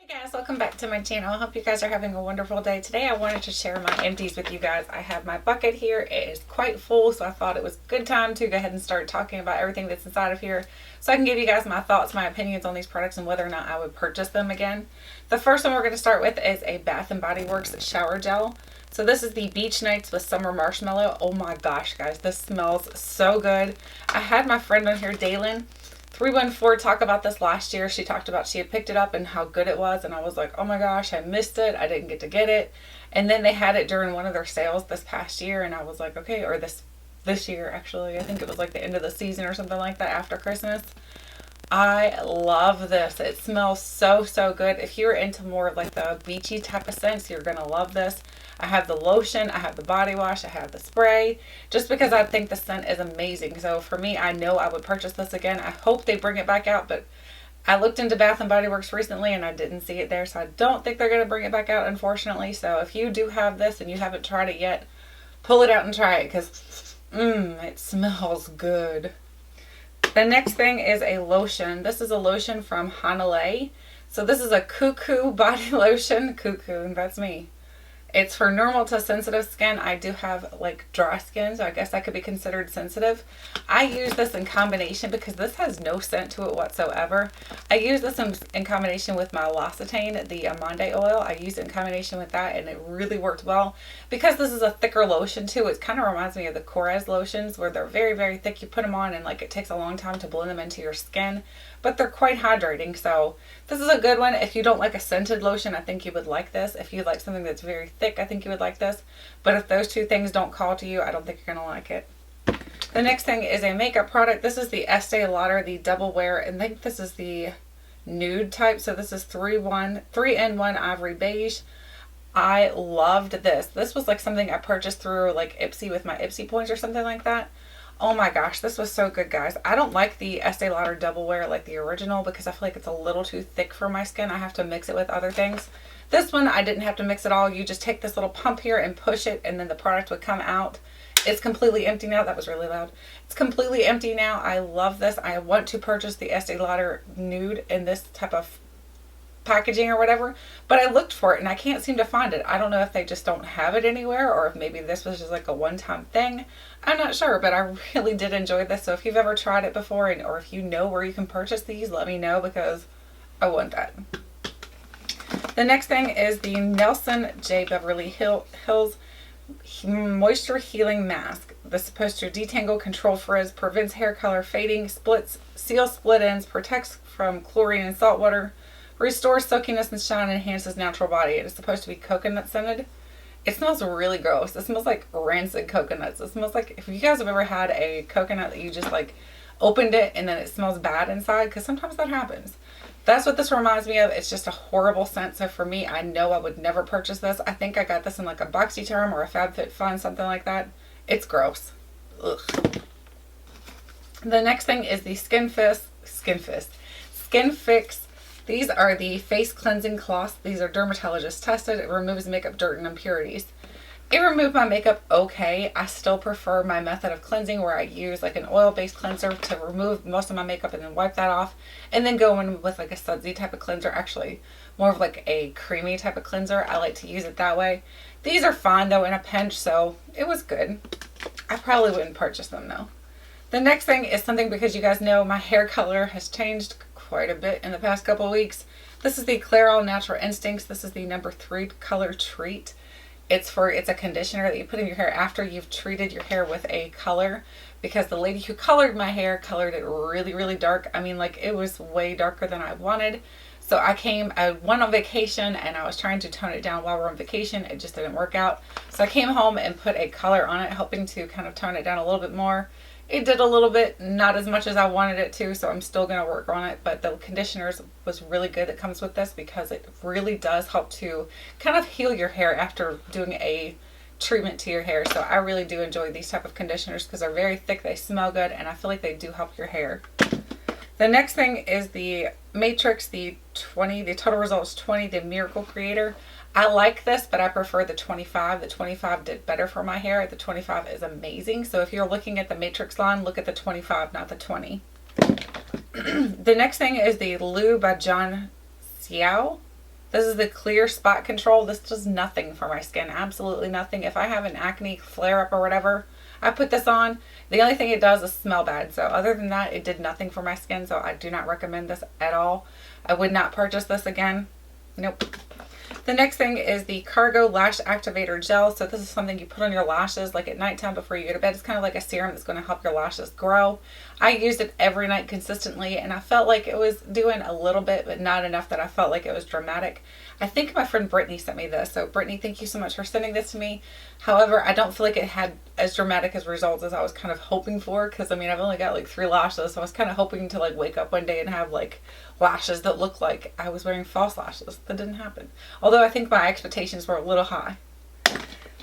Hey guys, welcome back to my channel. I hope you guys are having a wonderful day. Today I wanted to share my empties with you guys. I have my bucket here. It is quite full, so I thought it was a good time to go ahead and start talking about everything that's inside of here so I can give you guys my thoughts, my opinions on these products and whether or not I would purchase them again. The first one we're going to start with is a Bath & Body Works shower gel. So this is the Beach Nights with Summer Marshmallow. Oh my gosh, guys, this smells so good. I had my friend on here, Daylin 314, talk about this last year. She talked about she had picked it up and how good it was, and I was like, oh my gosh, I missed it. I didn't get to get it. And then they had it during one of their sales this past year, and I was like, okay, or this year actually. I think it was like the end of the season or something like that, after Christmas. I love this. It smells so good. If you're into more of like the beachy type of scents, you're gonna love this. I have the lotion, I have the body wash, I have the spray, just because I think the scent is amazing. So for me, I know I would purchase this again. I hope they bring it back out, but I looked into Bath & Body Works recently and I didn't see it there, so I don't think they're going to bring it back out, unfortunately. So if you do have this and you haven't tried it yet, pull it out and try it, because it smells good. The next thing is a lotion. This is a lotion from Honeysuckle. So this is a cuckoo body lotion. Cuckoo, that's me. It's for normal to sensitive skin. I do have like dry skin, so I guess that could be considered sensitive. I use this in combination because this has no scent to it whatsoever. I use this in combination with my L'Occitane, the Amande oil. I use it in combination with that and it really worked well. Because this is a thicker lotion too, it kind of reminds me of the Korres lotions where they're very thick. You put them on and like it takes a long time to blend them into your skin, but they're quite hydrating. So this is a good one. If you don't like a scented lotion, I think you would like this. If you like something that's very thick, I think you would like this. But if those two things don't call to you, I don't think you're going to like it. The next thing is a makeup product. This is the Estee Lauder, the Double Wear, and I think this is the nude type. So this is 3-in-1 Ivory Beige. I loved this. This was like something I purchased through like Ipsy with my Ipsy points or something like that. Oh my gosh, this was so good, guys. I don't like the Estee Lauder Double Wear like the original because I feel like it's a little too thick for my skin. I have to mix it with other things. This one, I didn't have to mix it all. You just take this little pump here and push it and then the product would come out. It's completely empty now. That was really loud. It's completely empty now. I love this. I want to purchase the Estee Lauder Nude in this type of packaging or whatever, but I looked for it and I can't seem to find it. I don't know if they just don't have it anywhere or if maybe this was just like a one-time thing. I'm not sure, but I really did enjoy this. So if you've ever tried it before or if you know where you can purchase these, let me know because I want that. The next thing is the Nelson J. Beverly Hills Moisture Healing Mask. This is supposed to detangle, control frizz, prevents hair color fading, seals split ends, protects from chlorine and salt water, restores silkiness and shine, enhances natural body. It is supposed to be coconut scented. It smells really gross. It smells like rancid coconuts. It smells like, if you guys have ever had a coconut that you just like opened it and then it smells bad inside, because sometimes that happens. That's what this reminds me of. It's just a horrible scent. So for me, I know I would never purchase this. I think I got this in like a BoxyCharm or a FabFitFun, something like that. It's gross. Ugh. The next thing is the Skin Fix. These are the face cleansing cloths. These are dermatologist tested. It removes makeup dirt and impurities. It removed my makeup okay. I still prefer my method of cleansing where I use like an oil-based cleanser to remove most of my makeup and then wipe that off. And then go in with like a sudsy type of cleanser. Actually, more of like a creamy type of cleanser. I like to use it that way. These are fine though in a pinch, so it was good. I probably wouldn't purchase them though. The next thing is something, because you guys know my hair color has changed quite a bit in the past couple of weeks. This is the Clairol Natural Instincts. This is the number 3 color treat. It's a conditioner that you put in your hair after you've treated your hair with a color, because the lady who colored my hair colored it really dark. I mean, like, it was way darker than I wanted. So I went on vacation and I was trying to tone it down while we're on vacation. It just didn't work out. So I came home and put a color on it, hoping to kind of tone it down a little bit more. It did a little bit, not as much as I wanted it to, so I'm still going to work on it. But the conditioners was really good that comes with this, because it really does help to kind of heal your hair after doing a treatment to your hair. So I really do enjoy these type of conditioners because they're very thick, they smell good, and I feel like they do help your hair. The next thing is the Matrix, the Total Results 20, the Miracle Creator. I like this, but I prefer the 25. The 25 did better for my hair. The 25 is amazing. So if you're looking at the Matrix line, look at the 25, not the 20. The next thing is the Lou by John Xiao. This is the clear spot control. This does nothing for my skin. Absolutely nothing. If I have an acne flare up or whatever, I put this on. The only thing it does is smell bad. So other than that, it did nothing for my skin. So I do not recommend this at all. I would not purchase this again. Nope. The next thing is the Cargo Lash Activator Gel. So this is something you put on your lashes like at nighttime before you go to bed. It's kind of like a serum that's going to help your lashes grow. I used it every night consistently, and I felt like it was doing a little bit, but not enough that I felt like it was dramatic. I think my friend Brittany sent me this. So Brittany, thank you so much for sending this to me. However, I don't feel like it had as dramatic as results as I was kind of hoping for, because I mean, I've only got like 3 lashes, so I was kind of hoping to like wake up one day and have like lashes that looked like I was wearing false lashes. That didn't happen. Although I think my expectations were a little high.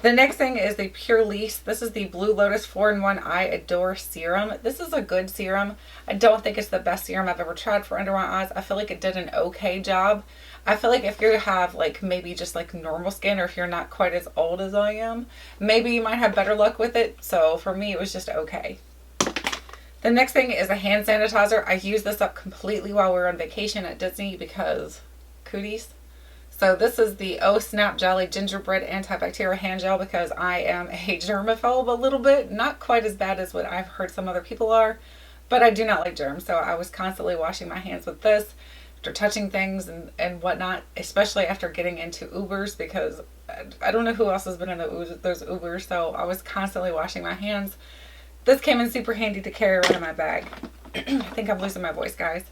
The next thing is the Pure Lease. This is the Blue Lotus 4-in-1 I Adore Serum. This is a good serum. I don't think it's the best serum I've ever tried for under my eyes. I feel like it did an okay job. I feel like if you have like maybe just like normal skin, or if you're not quite as old as I am, maybe you might have better luck with it. So for me, it was just okay. The next thing is a hand sanitizer. I used this up completely while we were on vacation at Disney because cooties. So this is the Oh Snap Jolly Gingerbread Antibacterial Hand Gel because I am a germaphobe a little bit. Not quite as bad as what I've heard some other people are, but I do not like germs. So I was constantly washing my hands with this after touching things and whatnot, especially after getting into Ubers, because I don't know who else has been in those Ubers. So I was constantly washing my hands. This came in super handy to carry around in my bag. I think I'm losing my voice, guys.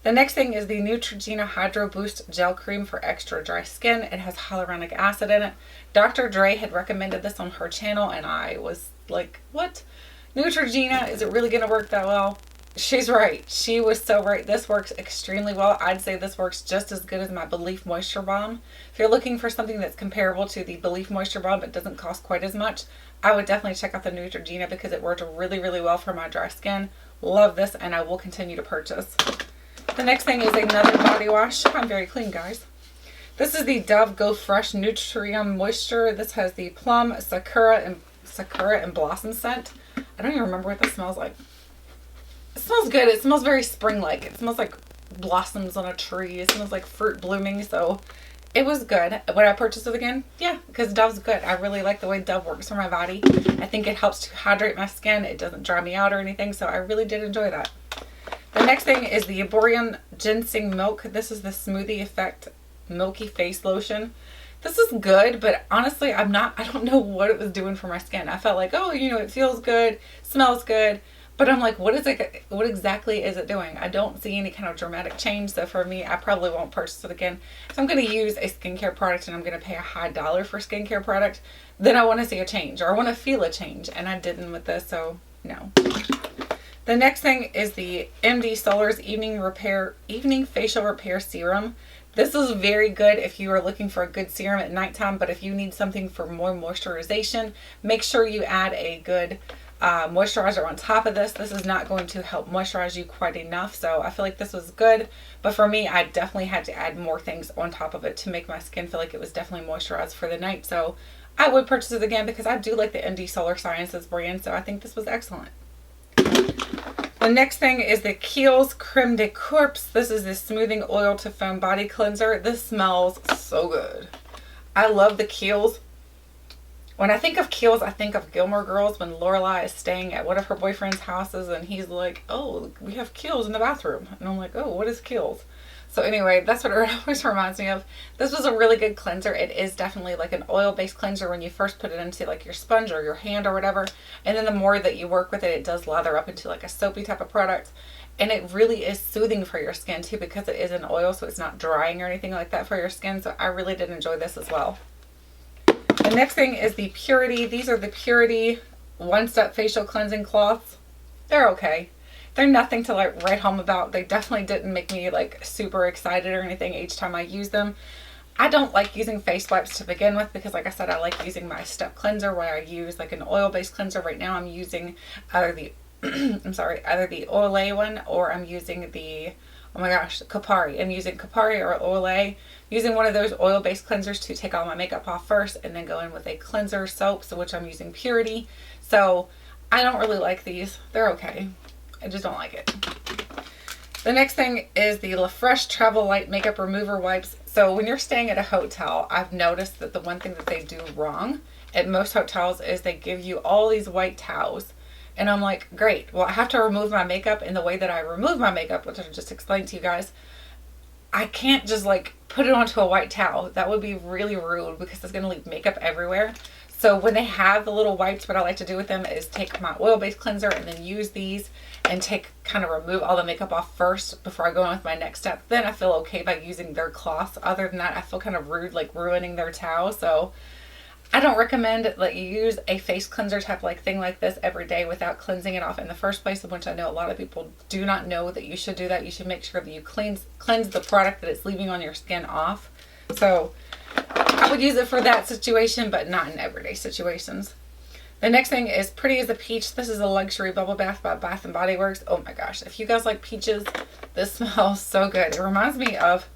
The next thing is the Neutrogena Hydro Boost Gel Cream for extra dry skin. It has hyaluronic acid in it. Dr. Dre had recommended this on her channel, and I was like, what? Neutrogena, is it really going to work that well? She's right. She was so right. This works extremely well. I'd say this works just as good as my Belief Moisture Balm. If you're looking for something that's comparable to the Belief Moisture Balm but doesn't cost quite as much, I would definitely check out the Neutrogena because it worked really, really well for my dry skin. Love this, and I will continue to purchase. The next thing is another body wash. I'm very clean, guys. This is the Dove Go Fresh Nutrium Moisture. This has the plum, sakura, and blossom scent. I don't even remember what this smells like. It smells good. It smells very spring-like. It smells like blossoms on a tree. It smells like fruit blooming. So it was good. Would I purchase it again? Yeah, because Dove's good. I really like the way Dove works for my body. I think it helps to hydrate my skin. It doesn't dry me out or anything. So I really did enjoy that. The next thing is the Borean Ginseng Milk. This is the Smoothie Effect Milky Face Lotion. This is good, but honestly, I don't know what it was doing for my skin. I felt like, oh, you know, it feels good, smells good, but I'm like, what exactly is it doing? I don't see any kind of dramatic change. So for me, I probably won't purchase it again. If I'm going to use a skincare product and I'm going to pay a high dollar for skincare product, then I want to see a change, or I want to feel a change, and I didn't with this, so no. The next thing is the MD Solar's Evening Facial Repair Serum. This is very good if you are looking for a good serum at nighttime, but if you need something for more moisturization, make sure you add a good moisturizer on top of this. This is not going to help moisturize you quite enough, so I feel like this was good, but for me, I definitely had to add more things on top of it to make my skin feel like it was definitely moisturized for the night. So I would purchase it again because I do like the MD Solar Sciences brand, so I think this was excellent. The next thing is the Kiehl's Creme de Corpse. This is the Smoothing Oil to Foam Body Cleanser. This smells so good. I love the Kiehl's. When I think of Kiehl's, I think of Gilmore Girls when Lorelai is staying at one of her boyfriend's houses and he's like, oh, we have Kiehl's in the bathroom. And I'm like, oh, what is Kiehl's? So anyway, that's what it always reminds me of. This was a really good cleanser. It is definitely like an oil-based cleanser when you first put it into like your sponge or your hand or whatever. And then the more that you work with it, it does lather up into like a soapy type of product. And it really is soothing for your skin too because it is an oil, so it's not drying or anything like that for your skin. So I really did enjoy this as well. The next thing is the Purity. These are the Purity one-step facial cleansing cloths. They're okay. They're nothing to like write home about. They definitely didn't make me like super excited or anything each time I use them. I don't like using face wipes to begin with because like I said, I like using my step cleanser where I use like an oil-based cleanser. Right now I'm using either the either the Olay one or I'm using the, oh my gosh, Kopari. I'm using Kopari or Olay. Using one of those oil-based cleansers to take all my makeup off first and then go in with a cleanser soap, so which I'm using Purity. So I don't really like these. They're okay. I just don't like it. The next thing is the La Fresh Travel Light Makeup Remover Wipes. So when you're staying at a hotel, I've noticed that the one thing that they do wrong at most hotels is they give you all these white towels. And I'm like, great. Well, I have to remove my makeup, and the way that I remove my makeup, which I just explained to you guys, I can't just like put it onto a white towel. That would be really rude because it's going to leave makeup everywhere. So when they have the little wipes, what I like to do with them is take my oil-based cleanser and then use these and kind of remove all the makeup off first before I go on with my next step. Then I feel okay by using their cloths. Other than that, I feel kind of rude, like ruining their towel. So I don't recommend that you use a face cleanser type like thing like this every day without cleansing it off in the first place, which I know a lot of people do not know that you should do that. You should make sure that you cleanse the product that it's leaving on your skin off. So I would use it for that situation, but not in everyday situations. The next thing is Pretty as a Peach. This is a luxury bubble bath by Bath & Body Works. Oh my gosh, if you guys like peaches, this smells so good. It reminds me of,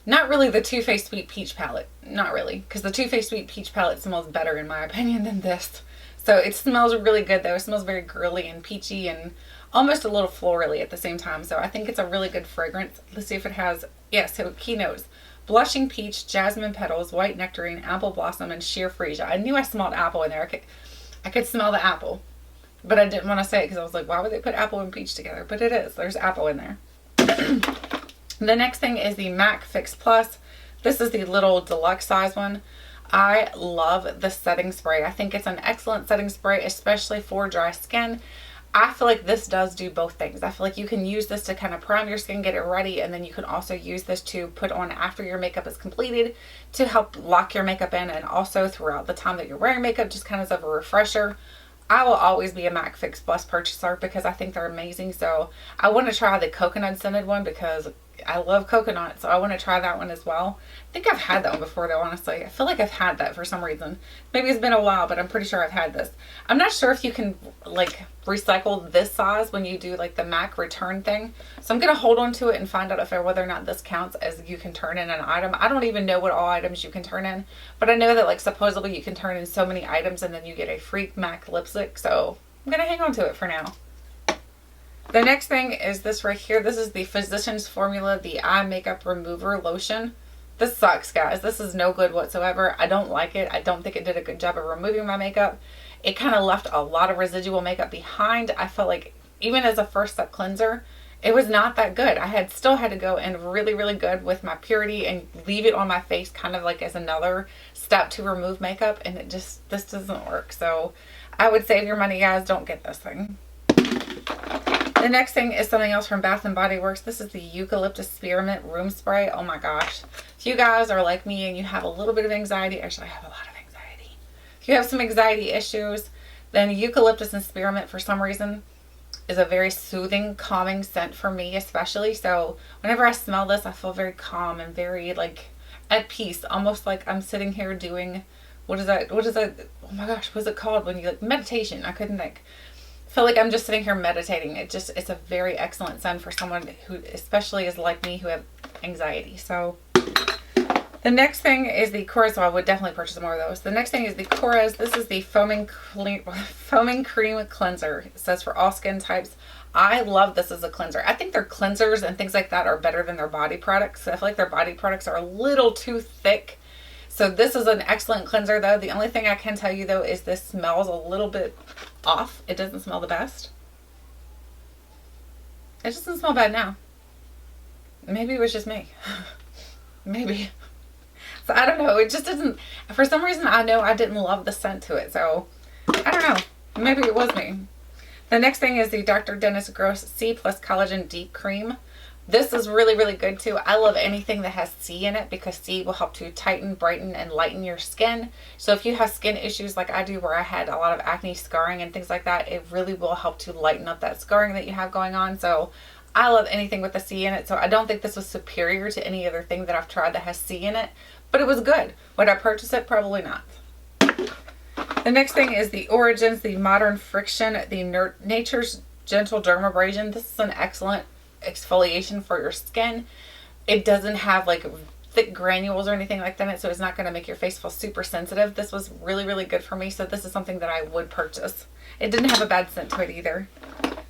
not really the Too Faced Sweet Peach palette. Not really, because the Too Faced Sweet Peach palette smells better in my opinion than this. So it smells really good though. It smells very girly and peachy and almost a little florally at the same time. So I think it's a really good fragrance. Let's see if it has, yeah, so keynotes. Blushing peach, jasmine petals, white nectarine, apple blossom, and sheer freesia. I knew I smelled apple in there. I could smell the apple, but I didn't want to say it because I was like, why would they put apple and peach together? But it is. There's apple in there. The next thing is the MAC Fix Plus. This is the little deluxe size one. I love the setting spray. I think it's an excellent setting spray, especially for dry skin. I feel like this does do both things. I feel like you can use this to kind of prime your skin, get it ready, and then you can also use this to put on after your makeup is completed to help lock your makeup in, and also throughout the time that you're wearing makeup, just kind of as a refresher. I will always be a MAC Fix Plus purchaser because I think they're amazing. So I want to try the coconut scented one because I love coconut, so I want to try that one as well. I think I've had that one before though, honestly. I feel like I've had that for some reason. Maybe it's been a while, but I'm pretty sure I've had this. I'm not sure if you can like recycle this size when you do like the MAC return thing. So I'm going to hold on to it and find out whether or not this counts as you can turn in an item. I don't even know what all items you can turn in, but I know that like supposedly you can turn in so many items and then you get a free MAC lipstick. So I'm going to hang on to it for now. The next thing is this right here. This is the Physicians Formula, the Eye Makeup Remover Lotion. This sucks, guys. This is no good whatsoever. I don't like it. I don't think it did a good job of removing my makeup. It kind of left a lot of residual makeup behind. I felt like even as a first step cleanser, it was not that good. I still had to go in really, really good with my purity and leave it on my face kind of like as another step to remove makeup. And this doesn't work. So I would save your money, guys. Don't get this thing. The next thing is something else from Bath & Body Works. This is the Eucalyptus Spearmint Room Spray. Oh my gosh. If you guys are like me and you have a little bit of anxiety, actually I have a lot of anxiety. If you have some anxiety issues, then Eucalyptus and Spearmint for some reason is a very soothing, calming scent for me especially. So whenever I smell this, I feel very calm and very like at peace. Almost like I'm sitting here doing, what is that? Oh my gosh, what's it called when you like meditation? I couldn't think. I feel like I'm just sitting here meditating. It's a very excellent scent for someone who especially is like me who have anxiety. So the next thing is the Korres. So I would definitely purchase more of those. The next thing is the Korres. This is the foaming cream cleanser. It says for all skin types. I love this as a cleanser. I think their cleansers and things like that are better than their body products. I feel like their body products are a little too thick. So this is an excellent cleanser though. The only thing I can tell you though is this smells a little bit off. It doesn't smell the best. It just doesn't smell bad now. Maybe it was just me. Maybe. So I don't know. It just doesn't, for some reason I know I didn't love the scent to it. So I don't know. Maybe it was me. The next thing is the Dr. Dennis Gross C Plus Collagen Deep Cream. This is really, really good too. I love anything that has C in it because C will help to tighten, brighten, and lighten your skin. So if you have skin issues like I do where I had a lot of acne scarring and things like that, it really will help to lighten up that scarring that you have going on. So I love anything with the C in it. So I don't think this was superior to any other thing that I've tried that has C in it, but it was good. Would I purchase it? Probably not. The next thing is the Origins, the Modern Friction, the Nature's Gentle Dermabrasion. This is an excellent exfoliation for your skin. It doesn't have like thick granules or anything like that in it, so it's not going to make your face feel super sensitive. This was really, really good for me, so this is something that I would purchase. It didn't have a bad scent to it either.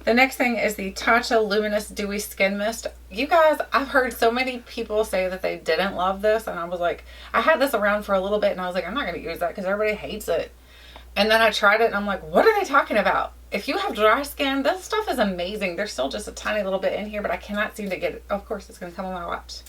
The next thing is the Tatcha Luminous Dewy Skin Mist. You guys, I've heard so many people say that they didn't love this, and I was like, I had this around for a little bit and I was like, I'm not going to use that because everybody hates it. And then I tried it and I'm like, what are they talking about? If you have dry skin, this stuff is amazing. There's still just a tiny little bit in here, but I cannot seem to get it. Of course, it's going to come on my watch.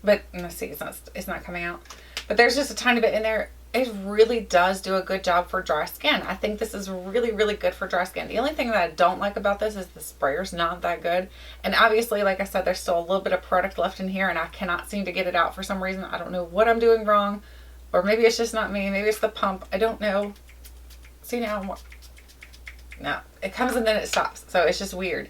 But let's see, it's not coming out. But there's just a tiny bit in there. It really does do a good job for dry skin. I think this is really, really good for dry skin. The only thing that I don't like about this is the sprayer's not that good. And obviously, like I said, there's still a little bit of product left in here and I cannot seem to get it out for some reason. I don't know what I'm doing wrong. Or maybe it's just not me. Maybe it's the pump. I don't know. See now? No. It comes and then it stops. So it's just weird.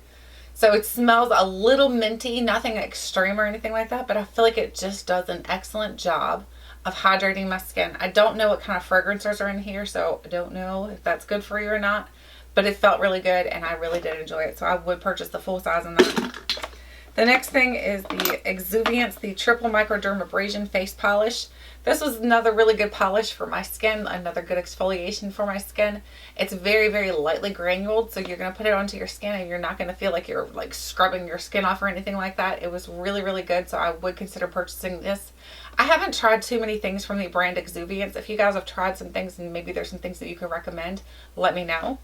So it smells a little minty. Nothing extreme or anything like that. But I feel like it just does an excellent job of hydrating my skin. I don't know what kind of fragrances are in here, so I don't know if that's good for you or not, but it felt really good and I really did enjoy it, so I would purchase the full size on that. The next thing is the Exuviance, the Triple Microdermabrasion Face Polish. This was another really good polish for my skin, another good exfoliation for my skin. It's very, very lightly granuled, so you're going to put it onto your skin and you're not going to feel like you're like scrubbing your skin off or anything like that. It was really, really good, so I would consider purchasing this. I haven't tried too many things from the brand Exuviance. If you guys have tried some things and maybe there's some things that you could recommend, let me know.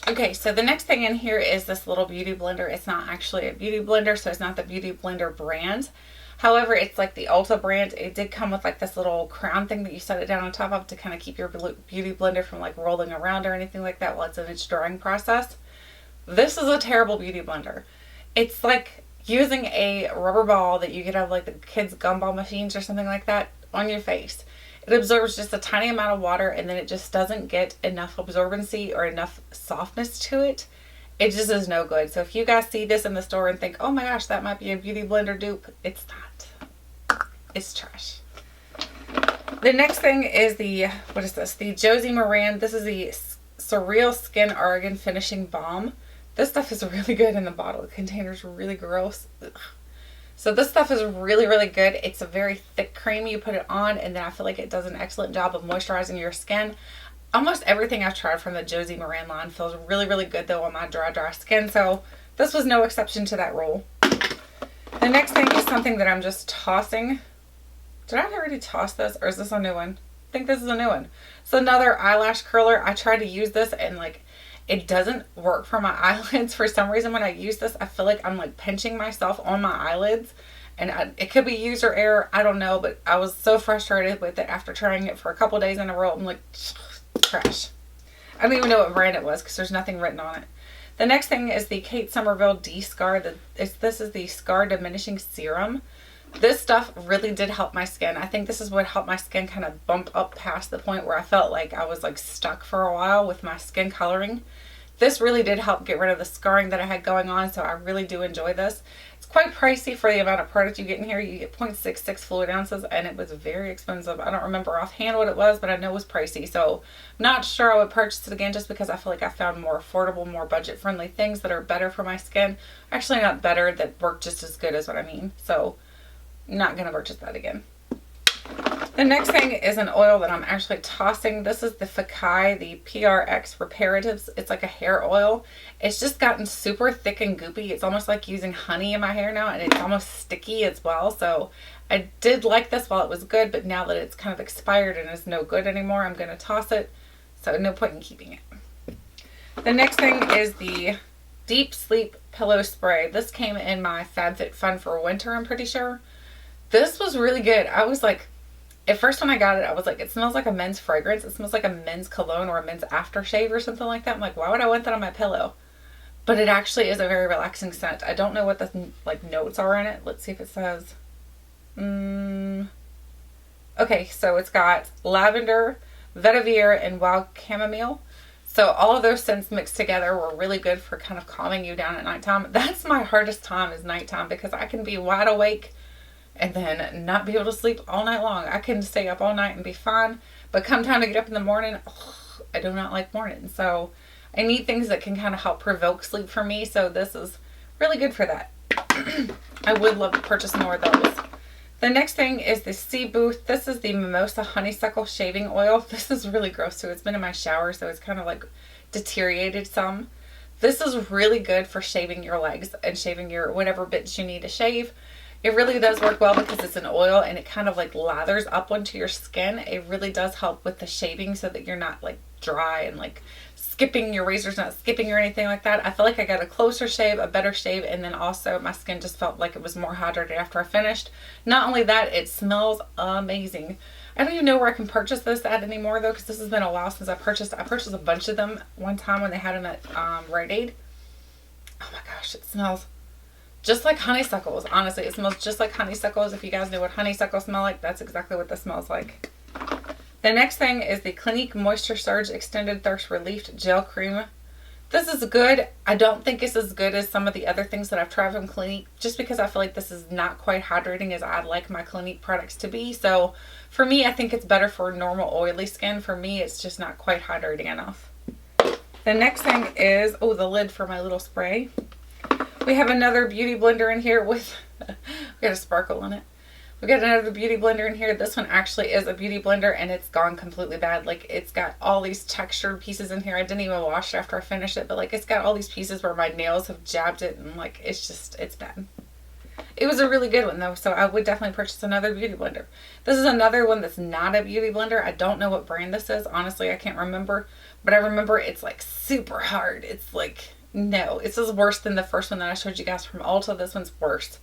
Okay, so the next thing in here is this little beauty blender. It's not actually a beauty blender, so it's not the Beauty Blender brand. However, it's like the Ulta brand. It did come with like this little crown thing that you set it down on top of to kind of keep your beauty blender from like rolling around or anything like that while it's in its drying process. This is a terrible beauty blender. It's like using a rubber ball that you get out of like the kids' gumball machines or something like that on your face. It absorbs just a tiny amount of water and then it just doesn't get enough absorbency or enough softness to it. It just is no good. So if you guys see this in the store and think, oh my gosh, that might be a beauty blender dupe, it's not. It's trash. The next thing is the, what is this? The Josie Moran. This is the Surreal Skin Argan Finishing Balm. This stuff is really good in the bottle. The container's really gross. Ugh. So this stuff is really, really good. It's a very thick cream. You put it on and then I feel like it does an excellent job of moisturizing your skin. Almost everything I've tried from the Josie Moran line feels really, really good though on my dry skin. So this was no exception to that rule. The next thing is something that I'm just tossing. Did I already toss this or is this a new one? I think this is a new one. It's another eyelash curler. I tried to use this and like it doesn't work for my eyelids. For some reason when I use this, I feel like I'm like pinching myself on my eyelids. And it could be user error. I don't know. But I was so frustrated with it after trying it for a couple days in a row. I'm like, trash. I don't even know what brand it was because there's nothing written on it. The next thing is the Kate Somerville D-Scar. This is the Scar Diminishing Serum. This stuff really did help my skin. I think this is what helped my skin kind of bump up past the point where I felt like I was like stuck for a while with my skin coloring. This really did help get rid of the scarring that I had going on, so I really do enjoy this. It's quite pricey for the amount of product you get in here. You get 0.66 fluid ounces and it was very expensive. I don't remember offhand what it was, but I know it was pricey, so I'm not sure I would purchase it again just because I feel like I found more affordable, more budget-friendly things that are better for my skin. Actually, not better, that work just as good as what I mean. So not going to purchase that again. The next thing is an oil that I'm actually tossing. This is the Fekkai, the PrX Reparatives. It's like a hair oil. It's just gotten super thick and goopy. It's almost like using honey in my hair now, and it's almost sticky as well. So I did like this while it was good, but now that it's kind of expired and is no good anymore, I'm going to toss it. So no point in keeping it. The next thing is the Deep Sleep Pillow Spray. This came in my FabFitFun for winter, I'm pretty sure. This was really good. I was like, at first when I got it, I was like, it smells like a men's fragrance. It smells like a men's cologne or a men's aftershave or something like that. I'm like, why would I want that on my pillow? But it actually is a very relaxing scent. I don't know what the like notes are in it. Let's see if it says. Okay, so it's got lavender, vetiver, and wild chamomile. So all of those scents mixed together were really good for kind of calming you down at nighttime. That's my hardest time is nighttime because I can be wide awake and then not be able to sleep all night long. I can stay up all night and be fine, but come time to get up in the morning, I do not like mornings. So I need things that can kind of help provoke sleep for me, so this is really good for that. I would love to purchase more of those. The next thing is the Sea Booth. This is the Mimosa Honeysuckle Shaving Oil. This is really gross too. It's been in my shower, so it's kind of like deteriorated some. This is really good for shaving your legs and shaving your whatever bits you need to shave. It really does work well because it's an oil and it kind of like lathers up onto your skin. It really does help with the shaving so that you're not like dry and like skipping, your razor's not skipping or anything like that. I feel like I got a closer shave, a better shave, and then also my skin just felt like it was more hydrated after I finished. Not only that, it smells amazing. I don't even know where I can purchase this at anymore though, because this has been a while since I purchased a bunch of them one time when they had them at Rite Aid. Oh my gosh, it smells just like honeysuckles. Honestly, it smells just like honeysuckles. If you guys know what honeysuckle smell like, that's exactly what this smells like. The next thing is the Clinique Moisture Surge Extended Thirst Relief Gel Cream. This is good. I don't think it's as good as some of the other things that I've tried from Clinique, just because I feel like this is not quite hydrating as I'd like my Clinique products to be. So for me, I think it's better for normal oily skin. For me, it's just not quite hydrating enough. The next thing is, oh, the lid for my little spray. We have another beauty blender in here with, we got a sparkle in it. We got another beauty blender in here. This one actually is a beauty blender and it's gone completely bad. Like, it's got all these textured pieces in here. I didn't even wash it after I finished it, but like it's got all these pieces where my nails have jabbed it and like it's bad. It was a really good one though, so I would definitely purchase another beauty blender. This is another one that's not a beauty blender. I don't know what brand this is. Honestly, I can't remember, but I remember it's like super hard. It's like, no, this is worse than the first one that I showed you guys from Ulta. This one's worse.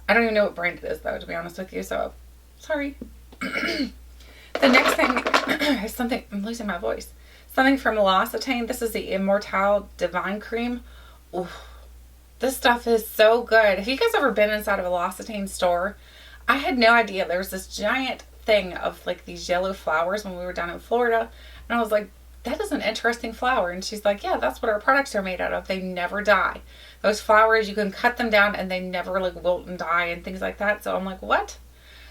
I don't even know what brand it is though, to be honest with you, so sorry. The next thing is something, I'm losing my voice. Something from L'Occitane. This is the Immortelle Divine Cream. Ooh, this stuff is so good. Have you guys ever been inside of a L'Occitane store? I had no idea. There was this giant thing of like these yellow flowers when we were down in Florida, and I was like, that is an interesting flower. And she's like, yeah, that's what our products are made out of. They never die. Those flowers, you can cut them down and they never like wilt and die and things like that. So I'm like, what?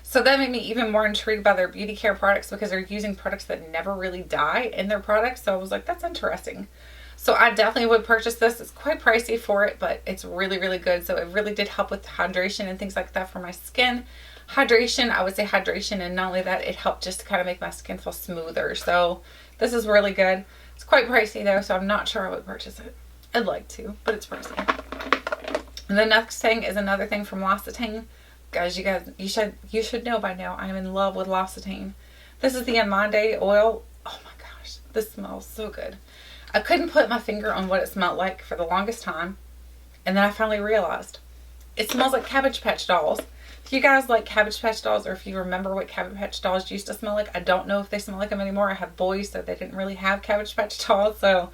So that made me even more intrigued by their beauty care products, because they're using products that never really die in their products. So I was like, that's interesting. So I definitely would purchase this. It's quite pricey for it, but it's really, really good. So it really did help with hydration and things like that for my skin. Hydration, I would say hydration, and not only that, it helped just to kind of make my skin feel smoother. So this is really good. It's quite pricey though, so I'm not sure I would purchase it. I'd like to, but it's pricey. And the next thing is another thing from L'Occitane. Guys, you should know by now, I'm in love with L'Occitane. This is the Amande oil. Oh my gosh, this smells so good. I couldn't put my finger on what it smelled like for the longest time, and then I finally realized it smells like Cabbage Patch Dolls. If you guys like Cabbage Patch Dolls, or if you remember what Cabbage Patch Dolls used to smell like, I don't know if they smell like them anymore. I have boys, so they didn't really have Cabbage Patch Dolls. So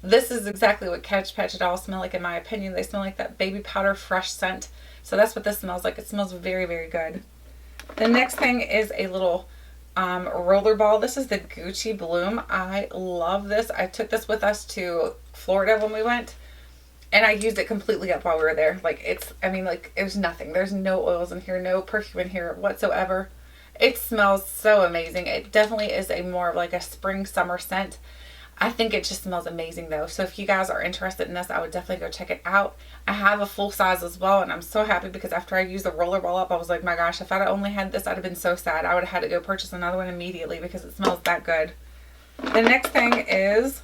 this is exactly what Cabbage Patch Dolls smell like, in my opinion. They smell like that baby powder fresh scent. So that's what this smells like. It smells very, very good. The next thing is a little roller ball. This is the Gucci Bloom. I love this. I took this with us to Florida when we went, and I used it completely up while we were there. Like, it was nothing. There's no oils in here, no perfume in here whatsoever. It smells so amazing. It definitely is a more of like a spring summer scent. I think it just smells amazing though. So if you guys are interested in this, I would definitely go check it out. I have a full size as well, and I'm so happy because after I used the roller ball up, I was like, my gosh, if I'd only had this, I'd have been so sad. I would have had to go purchase another one immediately because it smells that good. The next thing is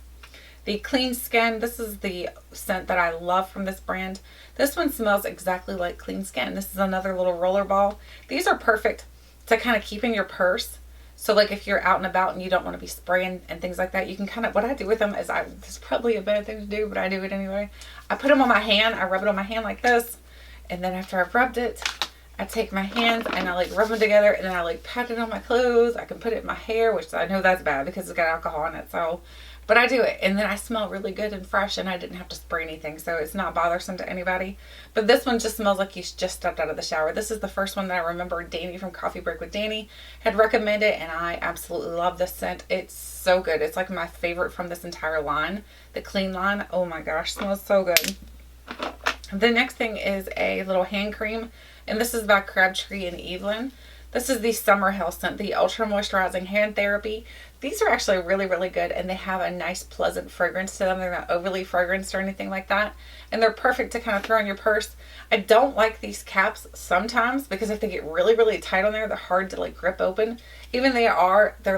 the Clean Skin. This is the scent that I love from this brand. This one smells exactly like Clean Skin. This is another little roller ball. These are perfect to kind of keep in your purse. So like if you're out and about and you don't want to be spraying and things like that, you can kind of, what I do with them is, this is probably a bad thing to do, but I do it anyway. I put them on my hand. I rub it on my hand like this. And then after I've rubbed it, I take my hands and I like rub them together, and then I like pat it on my clothes. I can put it in my hair, which I know that's bad because it's got alcohol in it. So, but I do it, and then I smell really good and fresh, and I didn't have to spray anything, so it's not bothersome to anybody. But this one just smells like you just stepped out of the shower. This is the first one that I remember Danny from Coffee Break with Danny had recommended, and I absolutely love this scent. It's so good. It's like my favorite from this entire line, the Clean line. Oh my gosh, smells so good. The next thing is a little hand cream, and this is by Crabtree and Evelyn. This is the Summer Health scent, the Ultra Moisturizing Hand Therapy. These are actually really, really good, and they have a nice, pleasant fragrance to them. They're not overly fragranced or anything like that, and they're perfect to kind of throw in your purse. I don't like these caps sometimes because if they get really, really tight on there, they're hard to like grip open. Even they're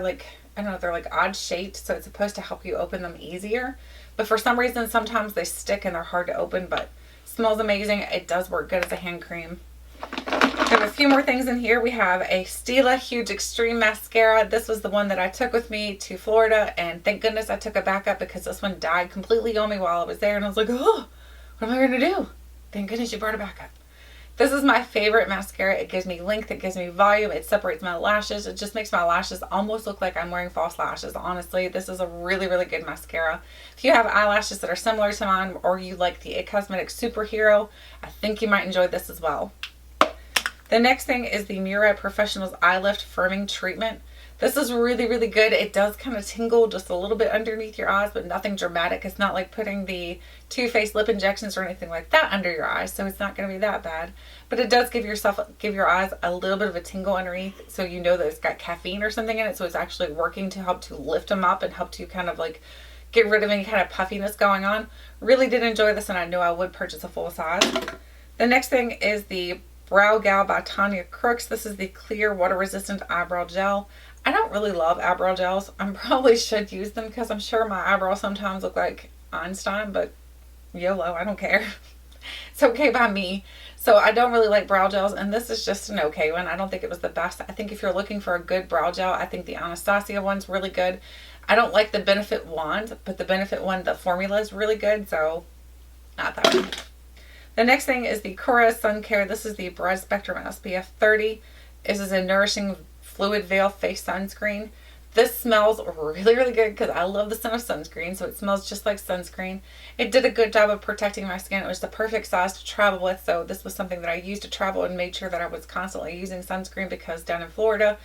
like, I don't know, they're like odd shaped, so it's supposed to help you open them easier. but for some reason sometimes they stick and they're hard to open, but smells amazing. It does work good as a hand cream. We have a few more things in here. We have a Stila Huge Extreme Mascara. This was the one that I took with me to Florida, and thank goodness I took it back up because this one died completely on me while I was there, and I was like, oh, what am I going to do? Thank goodness you brought it back up. This is my favorite mascara. It gives me length, it gives me volume, it separates my lashes. It just makes my lashes almost look like I'm wearing false lashes. Honestly, this is a really, really good mascara. If you have eyelashes that are similar to mine, or you like the It Cosmetics Superhero, I think you might enjoy this as well. The next thing is the Murad Professionals Eye Lift Firming Treatment. This is really, really good. It does kind of tingle just a little bit underneath your eyes, but nothing dramatic. It's not like putting the Too Faced lip injections or anything like that under your eyes, so it's not going to be that bad. But it does give your eyes a little bit of a tingle underneath, so you know that it's got caffeine or something in it, so it's actually working to help to lift them up and help to kind of like get rid of any kind of puffiness going on. Really did enjoy this, and I know I would purchase a full size. The next thing is the Brow Gal by Tanya Crooks. This is the clear water resistant eyebrow gel. I don't really love eyebrow gels. I probably should use them because I'm sure my eyebrows sometimes look like Einstein, but YOLO, I don't care. It's okay by me. So I don't really like brow gels, and this is just an okay one. I don't think it was the best. I think if you're looking for a good brow gel, I think the Anastasia one's really good. I don't like the Benefit wand, but the Benefit one, the formula is really good, so not that one. The next thing is the Kura Sun Care. This is the Broad Spectrum SPF 30. This is a nourishing fluid veil face sunscreen. This smells really, really good because I love the scent of sunscreen, so it smells just like sunscreen. It did a good job of protecting my skin. It was the perfect size to travel with, so this was something that I used to travel and made sure that I was constantly using sunscreen because down in Florida,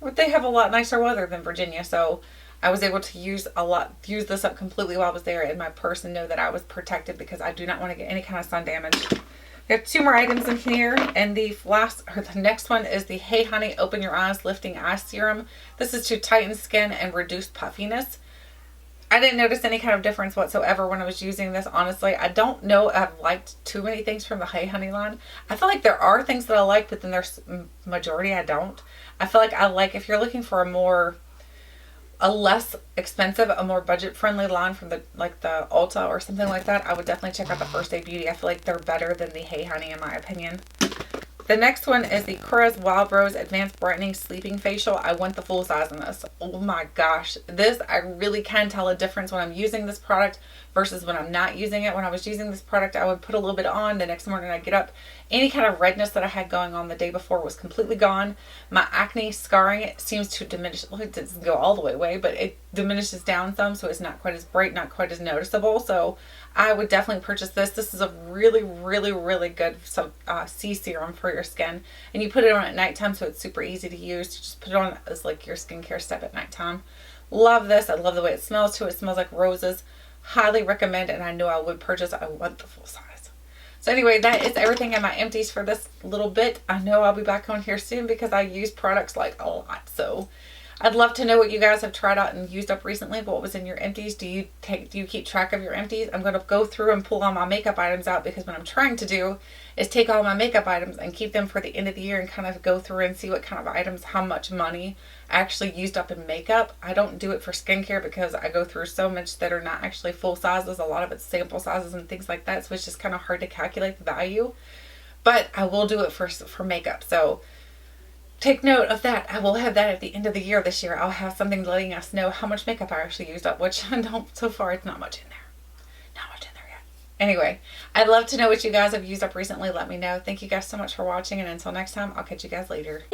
they have a lot nicer weather than Virginia, so I was able to use this up completely while I was there in my purse and know that I was protected because I do not want to get any kind of sun damage. We have two more items in here, and the next one is the Hey Honey Open Your Eyes Lifting Eye Serum. This is to tighten skin and reduce puffiness. I didn't notice any kind of difference whatsoever when I was using this, honestly. I don't know if I've liked too many things from the Hey Honey line. I feel like there are things that I like, but then there's majority I don't. I feel like if you're looking for a less expensive, a more budget-friendly line from the Ulta or something like that, I would definitely check out the First Aid Beauty. I feel like they're better than the Hey Honey in my opinion. The next one is the Kura's Wild Rose Advanced Brightening Sleeping Facial. I want the full size in this. Oh my gosh. This, I really can tell a difference when I'm using this product versus when I'm not using it. When I was using this product, I would put a little bit on. The next morning I'd get up. Any kind of redness that I had going on the day before was completely gone. My acne scarring, it seems to diminish. Well, it doesn't go all the way away, but it diminishes down some, so it's not quite as bright, not quite as noticeable. So I would definitely purchase this. This is a really, really, really good C serum for your skin. And you put it on at nighttime, so it's super easy to use. You just put it on as like your skincare step at nighttime. Love this. I love the way it smells too. It smells like roses. Highly recommend it, and I know I would purchase. I want the full size. So anyway, that is everything in my empties for this little bit. I know I'll be back on here soon because I use products like a lot. So I'd love to know what you guys have tried out and used up recently. What was in your empties? Do you keep track of your empties? I'm going to go through and pull all my makeup items out because what I'm trying to do is take all my makeup items and keep them for the end of the year and kind of go through and see what kind of items, how much money I actually used up in makeup. I don't do it for skincare because I go through so much that are not actually full sizes. A lot of it's sample sizes and things like that, so it's just kind of hard to calculate the value. But I will do it for makeup. So take note of that. I will have that at the end of the year this year. I'll have something letting us know how much makeup I actually used up, which I don't, so far it's not much in there. Not much in there yet. Anyway, I'd love to know what you guys have used up recently. Let me know. Thank you guys so much for watching, and until next time, I'll catch you guys later.